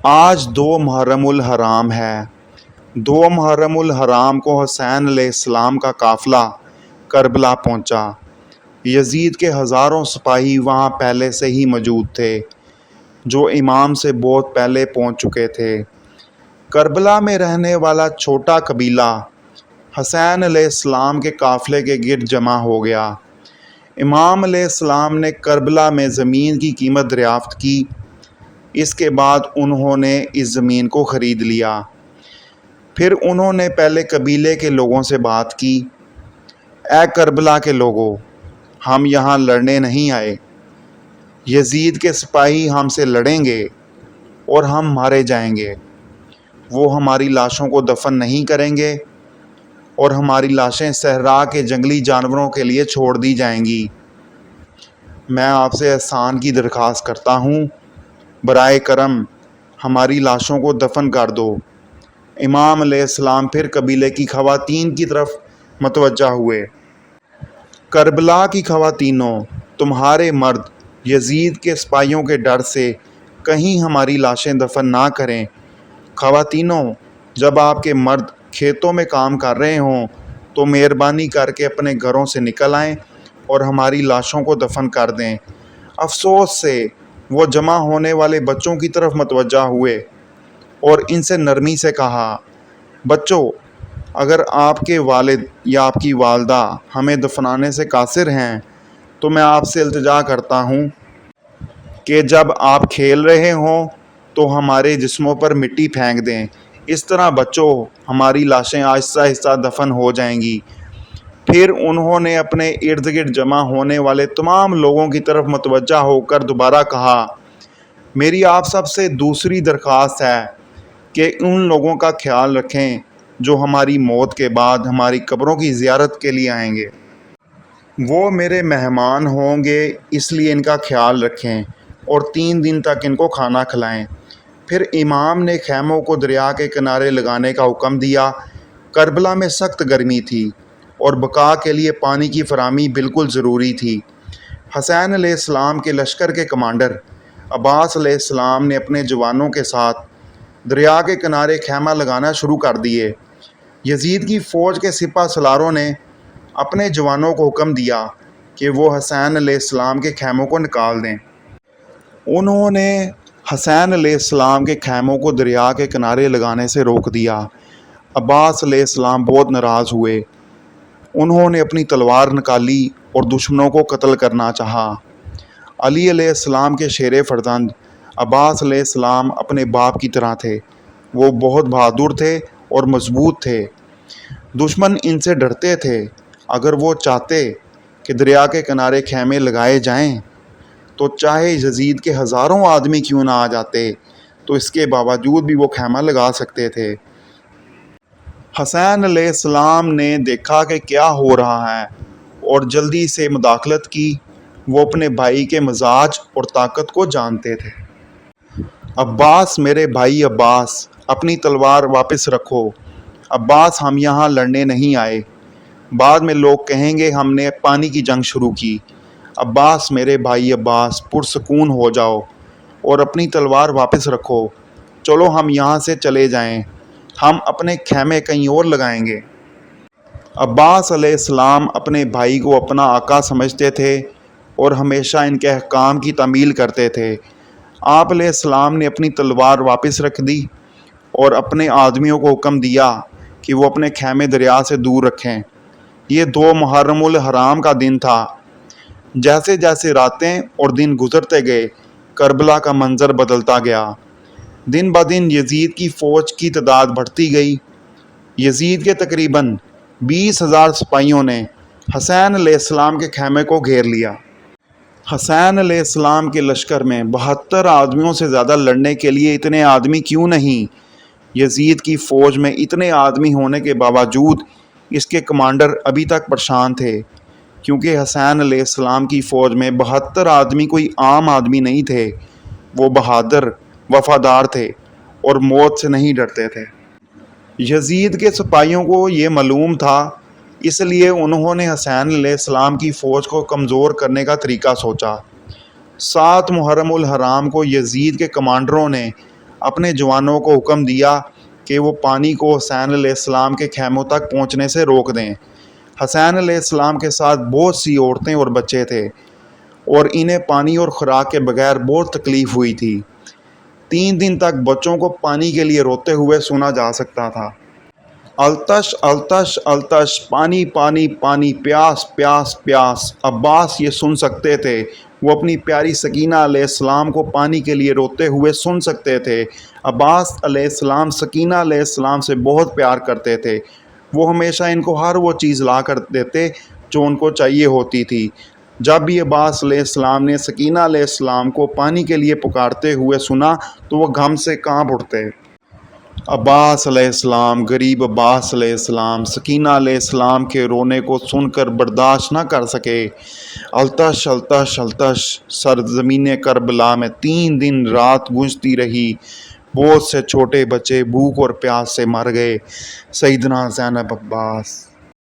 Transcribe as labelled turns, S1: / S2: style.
S1: آج 2 محرم الحرام ہے۔ 2 محرم الحرام کو حسین علیہ السلام کا قافلہ کربلا پہنچا۔ یزید کے ہزاروں سپاہی وہاں پہلے سے ہی موجود تھے، جو امام سے بہت پہلے پہنچ چکے تھے۔ کربلا میں رہنے والا چھوٹا قبیلہ حسین علیہ السلام کے قافلے کے گرد جمع ہو گیا۔ امام علیہ السلام نے کربلا میں زمین کی قیمت دریافت کی۔ اس کے بعد انہوں نے اس زمین کو خرید لیا۔ پھر انہوں نے پہلے قبیلے کے لوگوں سے بات کی، اے کربلا کے لوگوں، ہم یہاں لڑنے نہیں آئے۔ یزید کے سپاہی ہم سے لڑیں گے اور ہم مارے جائیں گے۔ وہ ہماری لاشوں کو دفن نہیں کریں گے اور ہماری لاشیں صحرا کے جنگلی جانوروں کے لیے چھوڑ دی جائیں گی۔ میں آپ سے احسان کی درخواست کرتا ہوں، برائے کرم ہماری لاشوں کو دفن کر دو۔ امام علیہ السلام پھر قبیلے کی خواتین کی طرف متوجہ ہوئے۔ کربلا کی خواتینوں، تمہارے مرد یزید کے سپاہیوں کے ڈر سے کہیں ہماری لاشیں دفن نہ کریں۔ خواتینوں، جب آپ کے مرد کھیتوں میں کام کر رہے ہوں تو مہربانی کر کے اپنے گھروں سے نکل آئیں اور ہماری لاشوں کو دفن کر دیں۔ افسوس سے وہ جمع ہونے والے بچوں کی طرف متوجہ ہوئے اور ان سے نرمی سے کہا، بچوں، اگر آپ کے والد یا آپ کی والدہ ہمیں دفنانے سے قاصر ہیں تو میں آپ سے التجا کرتا ہوں کہ جب آپ کھیل رہے ہوں تو ہمارے جسموں پر مٹی پھینک دیں۔ اس طرح بچوں، ہماری لاشیں آہستہ آہستہ دفن ہو جائیں گی۔ پھر انہوں نے اپنے ارد گرد جمع ہونے والے تمام لوگوں کی طرف متوجہ ہو کر دوبارہ کہا، میری آپ سب سے دوسری درخواست ہے کہ ان لوگوں کا خیال رکھیں جو ہماری موت کے بعد ہماری قبروں کی زیارت کے لیے آئیں گے۔ وہ میرے مہمان ہوں گے، اس لیے ان کا خیال رکھیں اور 3 دن تک ان کو کھانا کھلائیں۔ پھر امام نے خیموں کو دریا کے کنارے لگانے کا حکم دیا۔ کربلا میں سخت گرمی تھی اور بقا کے لیے پانی کی فراہمی بالکل ضروری تھی۔ حسین علیہ السلام کے لشکر کے کمانڈر عباس علیہ السلام نے اپنے جوانوں کے ساتھ دریا کے کنارے خیمہ لگانا شروع کر دیے۔ یزید کی فوج کے سپہ سالاروں نے اپنے جوانوں کو حکم دیا کہ وہ حسین علیہ السلام کے خیموں کو نکال دیں۔ انہوں نے حسین علیہ السلام کے خیموں کو دریا کے کنارے لگانے سے روک دیا۔ عباس علیہ السلام بہت ناراض ہوئے۔ انہوں نے اپنی تلوار نکالی اور دشمنوں کو قتل کرنا چاہا۔ علی علیہ السلام کے شیر فرزند عباس علیہ السلام اپنے باپ کی طرح تھے۔ وہ بہت بہادر تھے اور مضبوط تھے۔ دشمن ان سے ڈرتے تھے۔ اگر وہ چاہتے کہ دریا کے کنارے خیمے لگائے جائیں تو چاہے یزید کے ہزاروں آدمی کیوں نہ آ جاتے تو اس کے باوجود بھی وہ خیمہ لگا سکتے تھے۔ حسین علیہ السلام نے دیکھا کہ کیا ہو رہا ہے اور جلدی سے مداخلت کی۔ وہ اپنے بھائی کے مزاج اور طاقت کو جانتے تھے۔ عباس، میرے بھائی عباس، اپنی تلوار واپس رکھو۔ عباس، ہم یہاں لڑنے نہیں آئے۔ بعد میں لوگ کہیں گے ہم نے پانی کی جنگ شروع کی۔ عباس، میرے بھائی عباس، پرسکون ہو جاؤ اور اپنی تلوار واپس رکھو۔ چلو ہم یہاں سے چلے جائیں، ہم اپنے خیمے کہیں اور لگائیں گے۔ عباس علیہ السلام اپنے بھائی کو اپنا آقا سمجھتے تھے اور ہمیشہ ان کے احکام کی تعمیل کرتے تھے۔ آپ علیہ السلام نے اپنی تلوار واپس رکھ دی اور اپنے آدمیوں کو حکم دیا کہ وہ اپنے خیمے دریا سے دور رکھیں۔ یہ 2 محرم الحرام کا دن تھا۔ جیسے جیسے راتیں اور دن گزرتے گئے، کربلا کا منظر بدلتا گیا۔ دن بدن یزید کی فوج کی تعداد بڑھتی گئی۔ یزید کے تقریباً 20,000 سپاہیوں نے حسین علیہ السلام کے خیمے کو گھیر لیا۔ حسین علیہ السلام کے لشکر میں 72 آدمیوں سے زیادہ لڑنے کے لیے اتنے آدمی کیوں نہیں؟ یزید کی فوج میں اتنے آدمی ہونے کے باوجود اس کے کمانڈر ابھی تک پریشان تھے، کیونکہ حسین علیہ السلام کی فوج میں 72 آدمی کوئی عام آدمی نہیں تھے۔ وہ بہادر، وفادار تھے اور موت سے نہیں ڈرتے تھے۔ یزید کے سپاہیوں کو یہ معلوم تھا، اس لیے انہوں نے حسین علیہ السلام کی فوج کو کمزور کرنے کا طریقہ سوچا۔ 7 محرم الحرام کو یزید کے کمانڈروں نے اپنے جوانوں کو حکم دیا کہ وہ پانی کو حسین علیہ السلام کے خیموں تک پہنچنے سے روک دیں۔ حسین علیہ السلام کے ساتھ بہت سی عورتیں اور بچے تھے اور انہیں پانی اور خوراک کے بغیر بہت تکلیف ہوئی تھی۔ 3 دن تک بچوں کو پانی کے لیے روتے ہوئے سنا جا سکتا تھا۔ التش التش التش، پانی پانی پانی، پیاس پیاس پیاس۔ عباس یہ سن سکتے تھے، وہ اپنی پیاری سکینہ علیہ السلام کو پانی کے لیے روتے ہوئے سن سکتے تھے۔ عباس علیہ السلام سکینہ علیہ السلام سے بہت پیار کرتے تھے، وہ ہمیشہ ان کو ہر وہ چیز لا کر دیتے جو ان کو چاہیے ہوتی تھی۔ جب بھی عباس علیہ السلام نے سکینہ علیہ السلام کو پانی کے لیے پکارتے ہوئے سنا تو وہ غم سے کانپ اٹھتے۔ عباس علیہ السلام، غریب عباس علیہ السلام، سکینہ علیہ السلام کے رونے کو سن کر برداشت نہ کر سکے۔ التش التش التش، سرزمین کربلا میں 3 دن رات گونجتی رہی۔ بہت سے چھوٹے بچے بھوک اور پیاس سے مر گئے۔ سیدنا زینب عباس۔